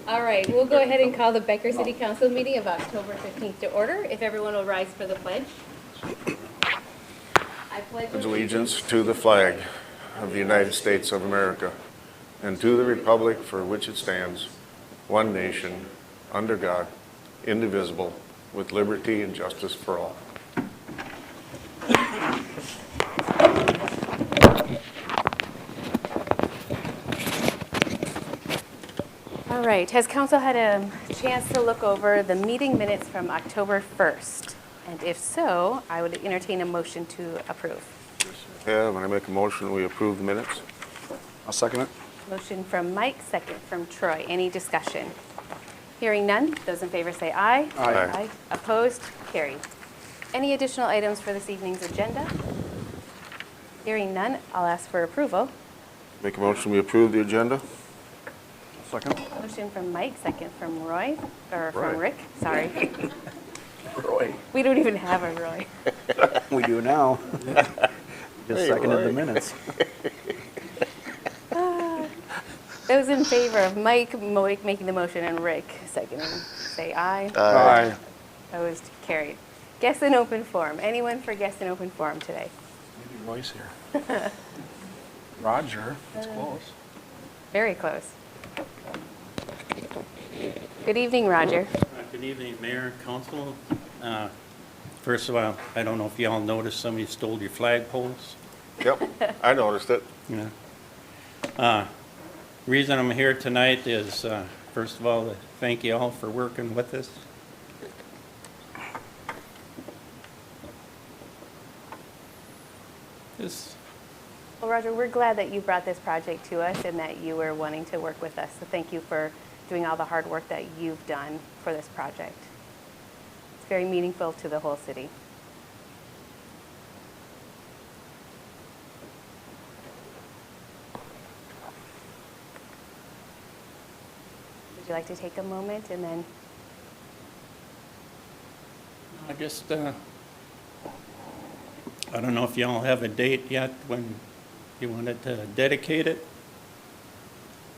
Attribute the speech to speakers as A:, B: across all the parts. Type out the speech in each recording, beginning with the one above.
A: All right, we'll go ahead and call the Becker City Council meeting of October 15th to order. If everyone will rise for the pledge. I pledge
B: Allegiance to the flag of the United States of America and to the republic for which it stands, one nation, under God, indivisible, with liberty and justice for all.
A: All right, has council had a chance to look over the meeting minutes from October 1st? And if so, I would entertain a motion to approve.
B: Yeah, when I make a motion, we approve the minutes.
C: I'll second it.
A: Motion from Mike, second from Troy. Any discussion? Hearing none, those in favor say aye.
B: Aye.
A: Opposed? Carried. Any additional items for this evening's agenda? Hearing none, I'll ask for approval.
B: Make a motion, we approve the agenda.
C: Second.
A: Motion from Mike, second from Roy, or from
B: Roy.
A: Rick, sorry.
C: Roy.
A: We don't even have a Roy.
C: We do now. Just
B: Hey,
C: seconded
B: Roy.
C: the minutes.
A: Those in favor of Mike making the motion and Rick seconding, say aye.
C: Aye.
A: Opposed? Carried. Guest in open forum. Anyone for guest in open forum today?
C: Maybe Roy's here. Roger. That's close.
A: Very close. Good evening, Roger.
D: Good evening, Mayor, Council. First of all, I don't know if y'all noticed somebody stole your flagpoles.
B: Yep, I noticed it.
D: Yeah. Reason I'm here tonight is, first of all, to thank you all for working with us. This,
A: Well, Roger, we're glad that you brought this project to us and that you were wanting to work with us. So thank you for doing all the hard work that you've done for this project. It's very meaningful to the whole city. Would you like to take a moment and then?
D: I just, I don't know if y'all have a date yet when you wanted to dedicate it.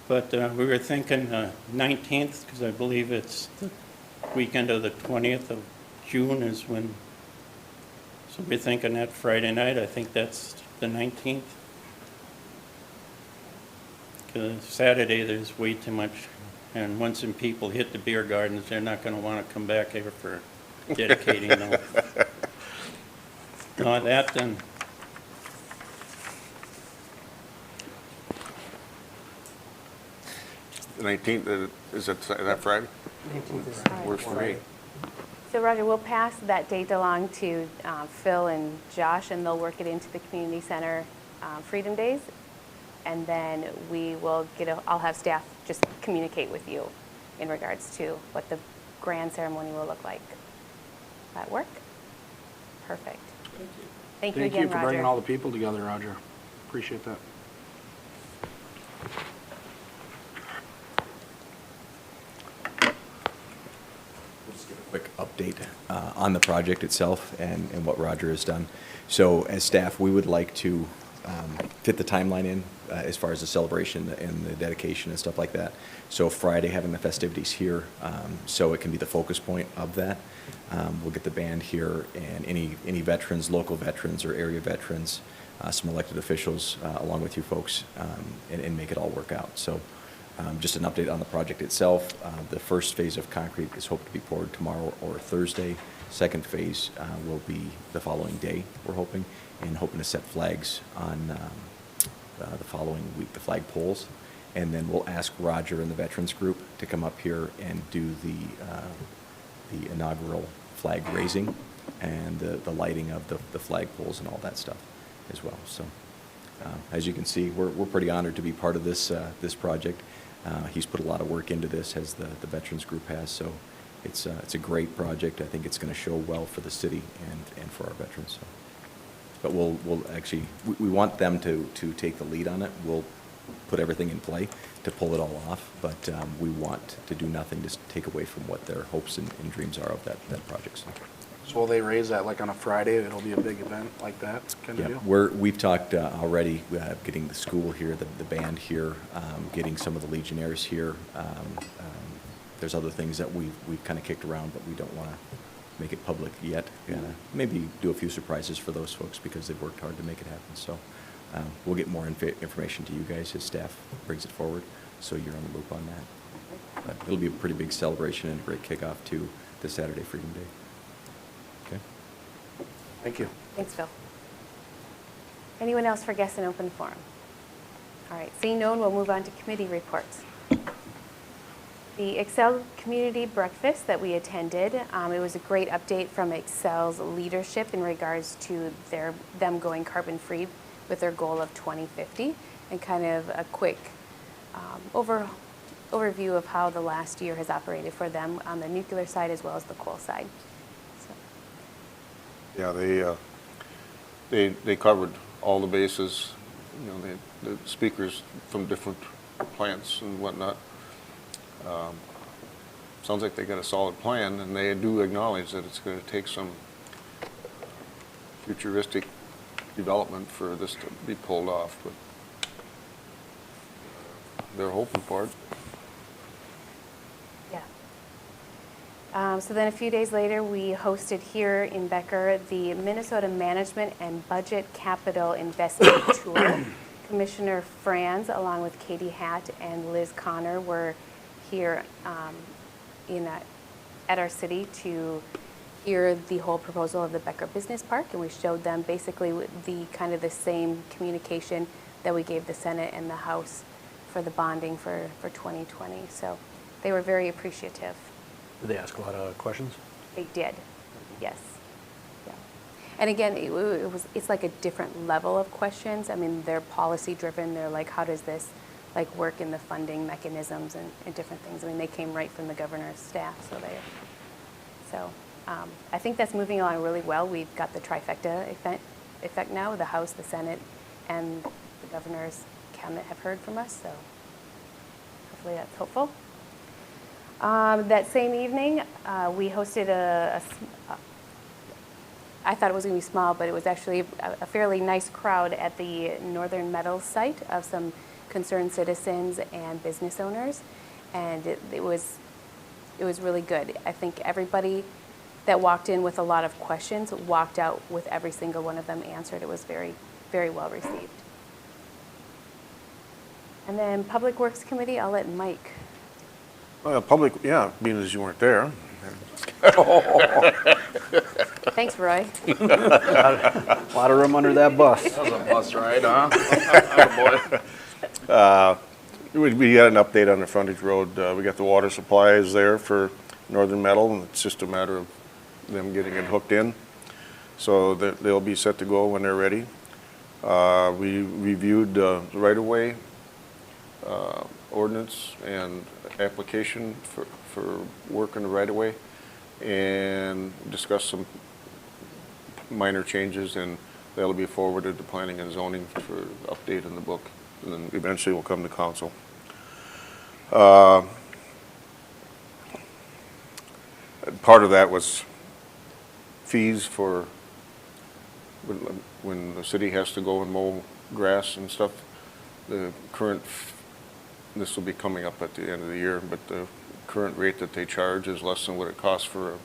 D: But we were thinking 19th, because I believe it's the weekend of the 20th of June is when, so we're thinking that Friday night, I think that's the 19th. Because Saturday, there's way too much, and once some people hit the beer gardens, they're not going to want to come back here for dedicating them. No, that then.
B: The 19th, is that Friday? Works for me.
A: So Roger, we'll pass that date along to Phil and Josh, and they'll work it into the community center Freedom Days. And then we will I'll have staff just communicate with you in regards to what the grand ceremony will look like. Will that work? Perfect. Thank you again,
C: Thank you for bringing
A: Roger.
C: all the people together, Roger. Appreciate that.
E: Just give a quick update on the project itself and what Roger has done. So as staff, we would like to fit the timeline in as far as the celebration and the dedication and stuff like that. So Friday, having the festivities here, so it can be the focus point of that. We'll get the band here and any veterans, local veterans or area veterans, some elected officials, along with you folks, and make it all work out. So just an update on the project itself. The first phase of concrete is hoped to be poured tomorrow or Thursday. Second phase will be the following day, we're hoping, and hoping to set flags on the following week, the flag poles. And then we'll ask Roger and the veterans group to come up here and do the inaugural flag raising and the lighting of the flag poles and all that stuff as well. So as you can see, we're pretty honored to be part of this project. He's put a lot of work into this, as the veterans group has. So it's a great project. I think it's going to show well for the city and for our veterans. So. But we'll actually, we want them to take the lead on it. We'll put everything in play to pull it all off, but we want to do nothing to take away from what their hopes and dreams are of that project.
C: So will they raise that like on a Friday? It'll be a big event like that kind of
E: Yeah,
C: deal?
E: we've talked already, getting the school here, the band here, getting some of the Legionnaires here, There's other things that we've kind of kicked around, but we don't want to make it public yet. Maybe do a few surprises for those folks because they've worked hard to make it happen. So we'll get more information to you guys as staff brings it forward, so you're on the loop on that. But it'll be a pretty big celebration and a great kickoff to the Saturday Freedom Day. Okay.
C: Thank you.
A: Thanks, Phil. Anyone else for guests in open forum? All right, seeing no one, we'll move on to committee reports. The Excel Community Breakfast that we attended, it was a great update from Excel's leadership in regards to them going carbon-free with their goal of 2050, and kind of a quick overview of how the last year has operated for them on the nuclear side as well as the coal side. So.
B: Yeah, they covered all the bases, you know, the speakers from different plants and whatnot. Sounds like they got a solid plan, and they do acknowledge that it's going to take some futuristic development for this to be pulled off, but they're hoping for it.
A: Yeah. So then a few days later, we hosted here in Becker the Minnesota Management and Budget Capital Investment Tour. Commissioner Franz, along with Katie Hatt and Liz Connor, were here at our city to hear the whole proposal of the Becker Business Park, and we showed them basically the same communication that we gave the Senate and the House for the bonding for 2020. So they were very appreciative.
C: Did they ask a lot of questions?
A: They did, yes. Yeah. And again, it's like a different level of questions. I mean, they're policy driven. They're like, how does this work in the funding mechanisms and different things. I mean, they came right from the governor's staff, so I think that's moving along really well. We've got the trifecta effect now. The House, the Senate, and the governor's cabinet have heard from us, so hopefully that's hopeful. That same evening, we hosted I thought it was going to be small, but it was actually a fairly nice crowd at the Northern Metals site of some concerned citizens and business owners, and it was really good. I think everybody that walked in with a lot of questions walked out with every single one of them answered. It was very, very well received. And then Public Works Committee, I'll let Mike.
B: Being as you weren't there.
A: Thanks, Roy.
C: A lot of room under that bus.
F: That was a bus ride, huh?
B: We got an update on the frontage road. We got the water supplies there for Northern Metal, and it's just a matter of them getting it hooked in. So they'll be set to go when they're ready. We reviewed the right-of-way ordinance and application for work in the right-of-way, and discussed some minor changes, and that'll be forwarded to planning and zoning for update in the book, and then eventually will come to council. Part of that was fees for when the city has to go and mow grass and stuff. The current, this will be coming up at the end of the year, but the current rate that they charge is less than what it costs for a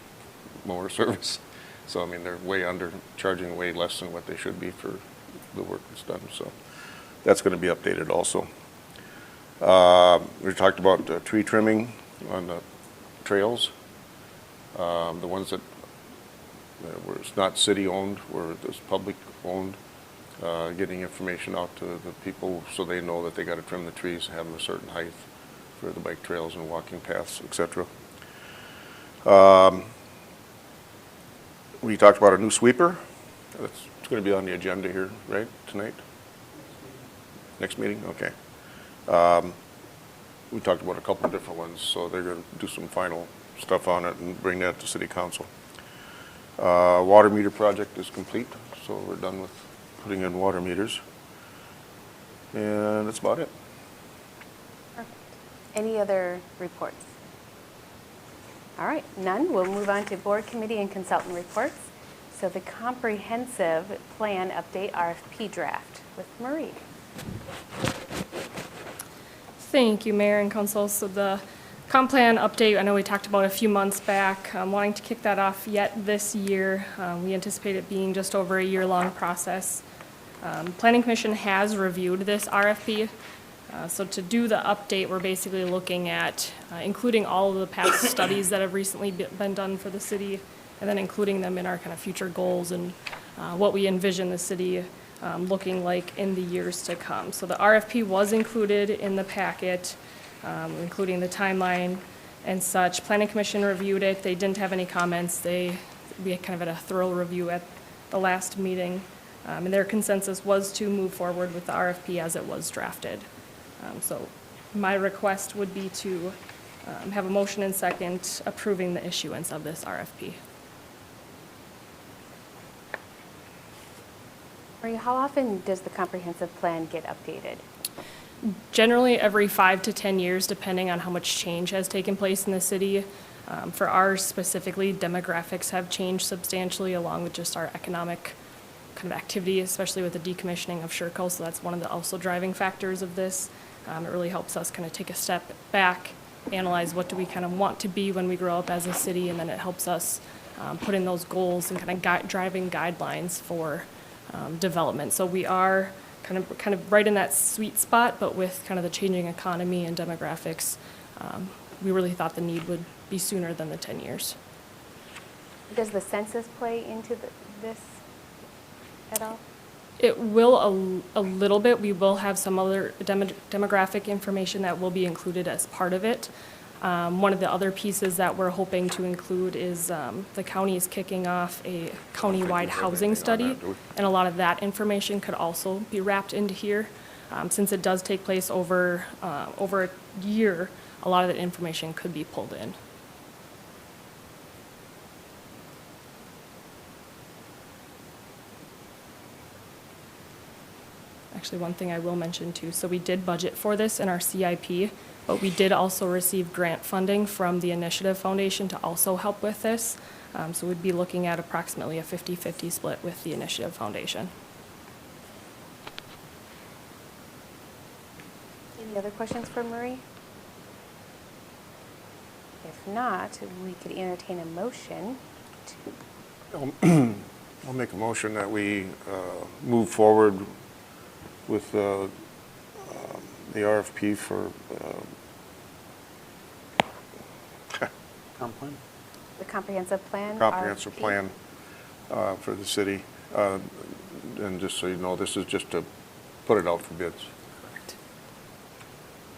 B: mower service. So I mean, they're charging way less than what they should be for the work that's done. So that's going to be updated also. We talked about tree trimming on the trails, the ones that where it's not city owned, where it's public owned. Getting information out to the people so they know that they got to trim the trees, have them a certain height for the bike trails and walking paths, etc. We talked about a new sweeper. It's going to be on the agenda here, right, tonight? Next meeting? Okay. We talked about a couple of different ones, so they're going to do some final stuff on it and bring that to City Council. Water meter project is complete, so we're done with putting in water meters. And that's about it.
A: Perfect. Any other reports? All right, none. We'll move on to board, committee, and consultant reports. So the comprehensive plan update RFP draft with Marie.
G: Thank you, Mayor and Council. So the Comp plan update, I know we talked about a few months back, wanting to kick that off yet this year. We anticipate it being just over a year-long process. Planning Commission has reviewed this RFP. So to do the update, we're basically looking at including all of the past studies that have recently been done for the city, and then including them in our kind of future goals and what we envision the city looking like in the years to come. So the RFP was included in the packet, including the timeline and such. Planning Commission reviewed it. They didn't have any comments. We kind of had a thorough review at the last meeting, and their consensus was to move forward with the RFP as it was drafted. So my request would be to have a motion and second approving the issuance of this RFP.
A: Marie, how often does the comprehensive plan get updated?
G: Generally, every 5 to 10 years, depending on how much change has taken place in the city. For ours specifically, demographics have changed substantially along with just our economic kind of activity, especially with the decommissioning of Sherco. So that's one of the also driving factors of this. It really helps us kind of take a step back, analyze what do we kind of want to be when we grow up as a city, and then it helps us put in those goals and kind of driving guidelines for development. So we are kind of right in that sweet spot, but with kind of the changing economy and demographics, we really thought the need would be sooner than the 10 years.
A: Does the census play into this at all?
G: It will a little bit. We will have some other demographic information that will be included as part of it. One of the other pieces that we're hoping to include is the county is kicking off a county-wide housing study, and a lot of that information could also be wrapped into here. Since it does take place over a year, a lot of that information could be pulled in. Actually, one thing I will mention too, so we did budget for this in our CIP, but we did also receive grant funding from the Initiative Foundation to also help with this. So we'd be looking at approximately a 50-50 split with the Initiative Foundation.
A: Any other questions for Marie? If not, we could entertain a motion to
B: I'll make a motion that we move forward with the RFP for
C: Comp plan?
A: the comprehensive plan.
B: comprehensive
A: RFP.
B: plan for the city. And just so you know, this is just to put it out for bids.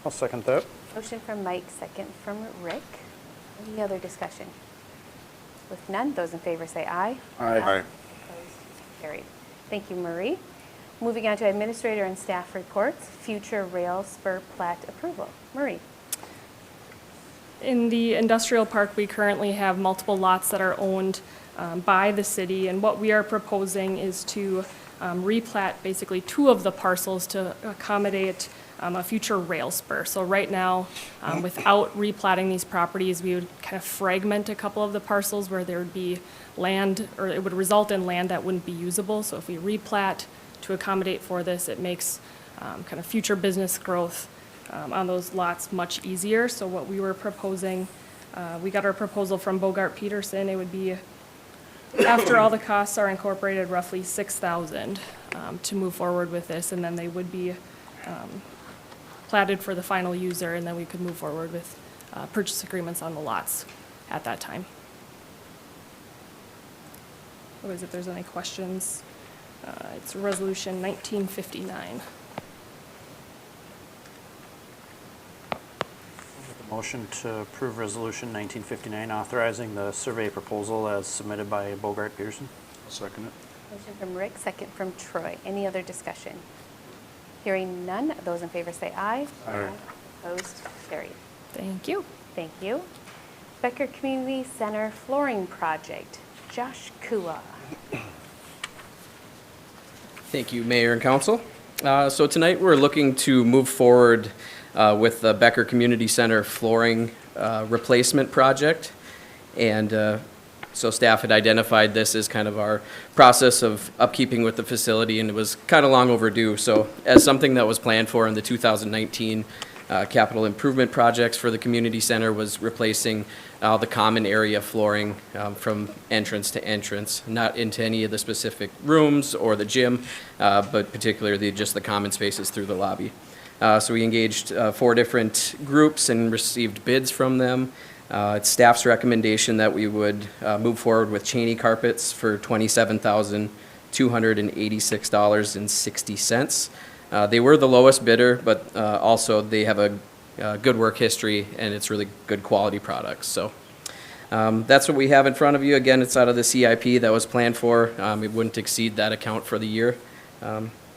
C: I'll second that.
A: Motion from Mike, second from Rick. Any other discussion? With none, those in favor say aye.
C: Aye.
B: Aye.
A: Opposed? Carried. Thank you, Marie. Moving on to administrator and staff reports, future rail spur plat approval. Marie.
G: In the industrial park, we currently have multiple lots that are owned by the city, and what we are proposing is to replat basically 2 of the parcels to accommodate a future rail spur. So right now, without replatting these properties, we would kind of fragment a couple of the parcels where there would be land, or it would result in land that wouldn't be usable. So if we replat to accommodate for this, it makes kind of future business growth on those lots much easier. So what we were proposing, we got our proposal from Bogart Peterson. It would be, after all the costs are incorporated, roughly $6,000 to move forward with this, and then they would be platted for the final user, and then we could move forward with purchase agreements on the lots at that time. Otherwise, if there's any questions, it's Resolution 1959.
H: Motion to approve Resolution 1959, authorizing the survey proposal as submitted by Bogart Pearson.
C: I'll second it.
A: Motion from Rick, second from Troy. Any other discussion? Hearing none, those in favor say aye.
B: Aye.
A: Opposed? Carried.
G: Thank you.
A: Thank you. Becker Community Center Flooring Project. Josh Kua.
I: Thank you, Mayor and Council. So tonight we're looking to move forward with the Becker Community Center flooring replacement project. And so staff had identified this as kind of our process of upkeeping with the facility, and it was kind of long overdue. So as something that was planned for in the 2019 capital improvement projects for the community center was replacing the common area flooring from entrance to entrance, not into any of the specific rooms or the gym, but particularly just the common spaces through the lobby. So we engaged 4 different groups and received bids from them. It's staff's recommendation that we would move forward with Cheney carpets for $27,286.60. They were the lowest bidder, but also they have a good work history and it's really good quality products. So that's what we have in front of you. Again, it's out of the CIP that was planned for. It wouldn't exceed that account for the year.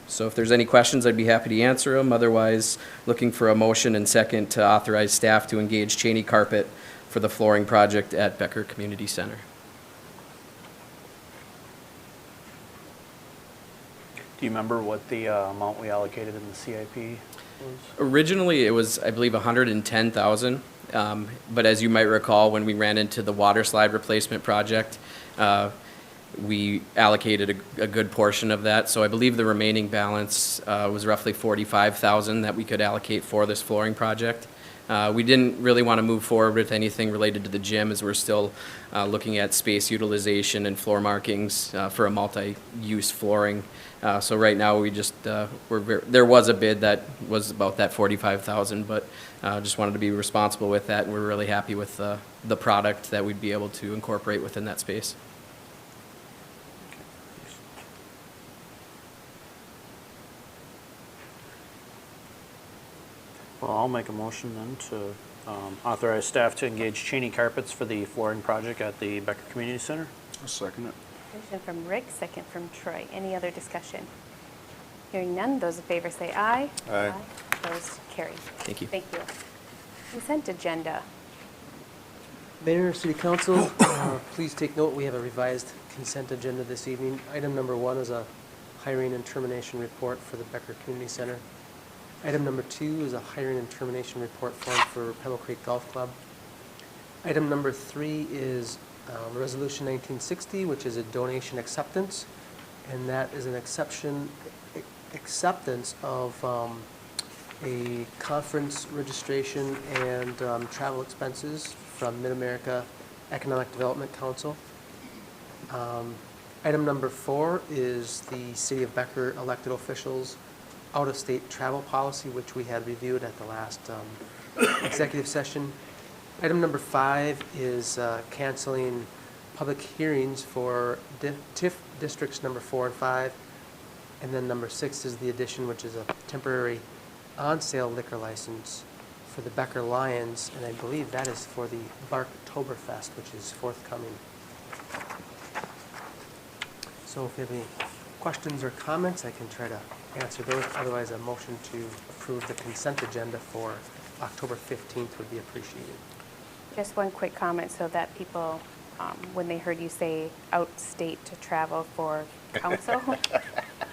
I: So if there's any questions, I'd be happy to answer them. Otherwise, looking for a motion and second to authorize staff to engage Cheney Carpet for the flooring project at Becker Community Center.
H: Do you remember what the amount we allocated in the CIP was?
I: Originally, it was, I believe, $110,000. But as you might recall, when we ran into the water slide replacement project, we allocated a good portion of that. So I believe the remaining balance was roughly $45,000 that we could allocate for this flooring project. We didn't really want to move forward with anything related to the gym, as we're still looking at space utilization and floor markings for a multi-use flooring. So right now, we just there was a bid that was about that $45,000, but just wanted to be responsible with that, and we're really happy with the product that we'd be able to incorporate within that space.
H: Well, I'll make a motion then to authorize staff to engage Cheney Carpets for the flooring project at the Becker Community Center.
C: I'll second it.
A: Motion from Rick, second from Troy. Any other discussion? Hearing none, those in favor say aye.
B: Aye.
A: Opposed, carried.
I: Thank you.
A: Thank you. Consent agenda.
J: Mayor, City Council, please take note, we have a revised consent agenda this evening. Item number 1 is a hiring and termination report for the Becker Community Center. Item number 2 is a hiring and termination report form for Pebble Creek Golf Club. Item number 3 is Resolution 1960, which is a donation acceptance, and that is an acceptance of a conference registration and travel expenses from Mid-America Economic Development Council. Item number 4 is the City of Becker elected officials out-of-state travel policy, which we had reviewed at the last executive session. Item number 5 is canceling public hearings for TIF districts number 4 and 5. And then number 6 is the addition, which is a temporary on-sale liquor license for the Becker Lions, and I believe that is for the Barktoberfest, which is forthcoming. So if you have any questions or comments, I can try to answer those. Otherwise, a motion to approve the consent agenda for October 15th would be appreciated.
A: Just one quick comment so that people, when they heard you say out-state to travel for council,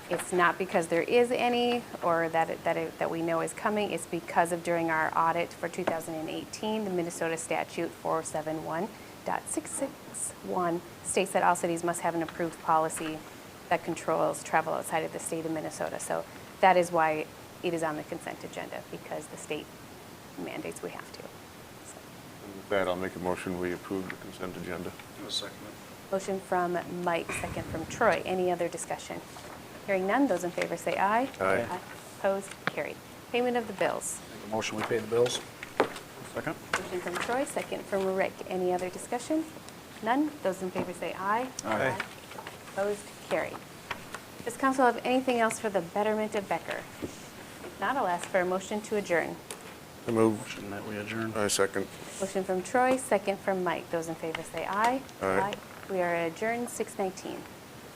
A: it's not because there is any or that we know is coming. It's because of during our audit for 2018, the Minnesota statute 471.661 states that all cities must have an approved policy that controls travel outside of the state of Minnesota. So that is why it is on the consent agenda, because the state mandates we have to. So.
B: With that, I'll make a motion, we approve the consent agenda.
C: I'll second it.
A: Motion from Mike, second from Troy. Any other discussion? Hearing none, those in favor say aye.
B: Aye.
A: Opposed, carried. Payment of the bills.
C: Make a motion, we pay the bills.
H: Second?
A: Motion from Troy, second from Rick. Any other discussion? None. Those in favor say aye.
C: Aye.
A: Opposed, carried. Does council have anything else for the betterment of Becker? If not, I'll ask for a motion to adjourn.
B: I move.
H: Motion that we adjourn.
B: I second.
A: Motion from Troy, second from Mike. Those in favor say aye.
B: Aye.
A: We are adjourned 6:19.